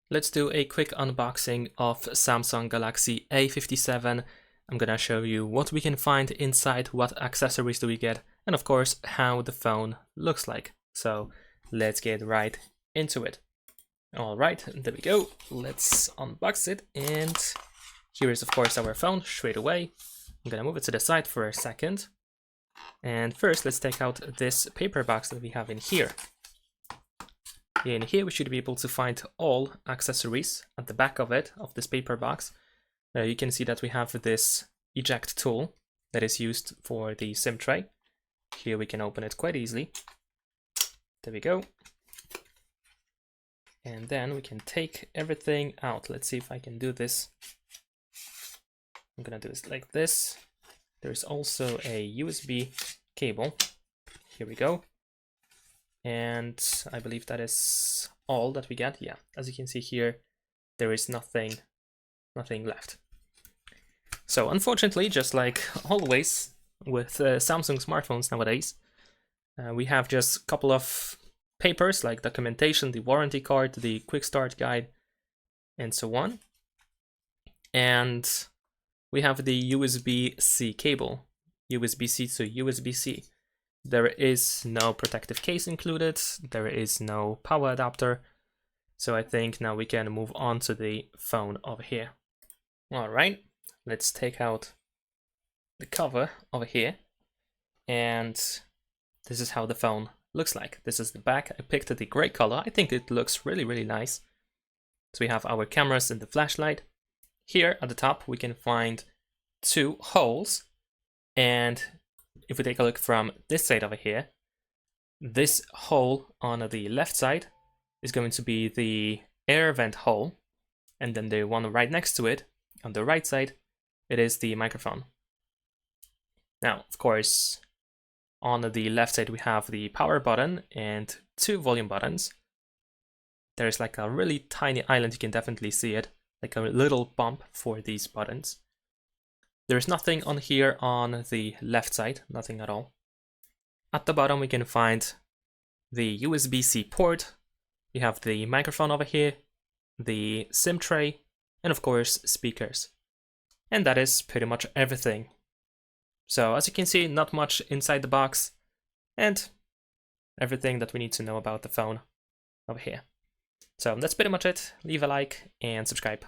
Let's do a quick unboxing of Samsung Galaxy A57. I'm gonna show you what we can find inside, what accessories do we get, and of course how the phone looks like. So let's get right into it. Alright, there we go. Let's unbox it, and here is of course our phone straight away. I'm gonna move it to the side for a second. And first let's take out this paper box that we have in here. In here we should be able to find all accessories at the back of it, of this paper box. You can see that we have this eject tool that is used for the SIM tray. Here we can open it quite easily. There we go. And then we can take everything out. Let's see if I can do this. I'm gonna do this like this. There's also a USB cable. Here we go. And I believe that is all that we get. Yeah, as you can see here, there is nothing left. So unfortunately, just like always with Samsung smartphones nowadays, we have just a couple of papers like documentation, the warranty card, the quick start guide, and so on. And we have the USB-C cable, USB-C to USB-C. There is no protective case included, there is no power adapter, so I think now we can move on to the phone over here. Alright, let's take out the cover over here, and this is how the phone looks like. This is the back. I picked the gray color. I think it looks really nice. So we have our cameras and the flashlight. Here at the top we can find two holes, and if we take a look from this side over here, this hole on the left side is going to be the air vent hole, and then the one right next to it, on the right side, it is the microphone. Now, of course, on the left side we have the power button and two volume buttons. There's like a really tiny island, you can definitely see it, like a little bump for these buttons. There's nothing on here on the left side, nothing at all. At the bottom we can find the USB-C port, we have the microphone over here, the SIM tray, and of course speakers. And that is pretty much everything. So as you can see, not much inside the box, and everything that we need to know about the phone over here. So that's pretty much it. Leave a like and subscribe.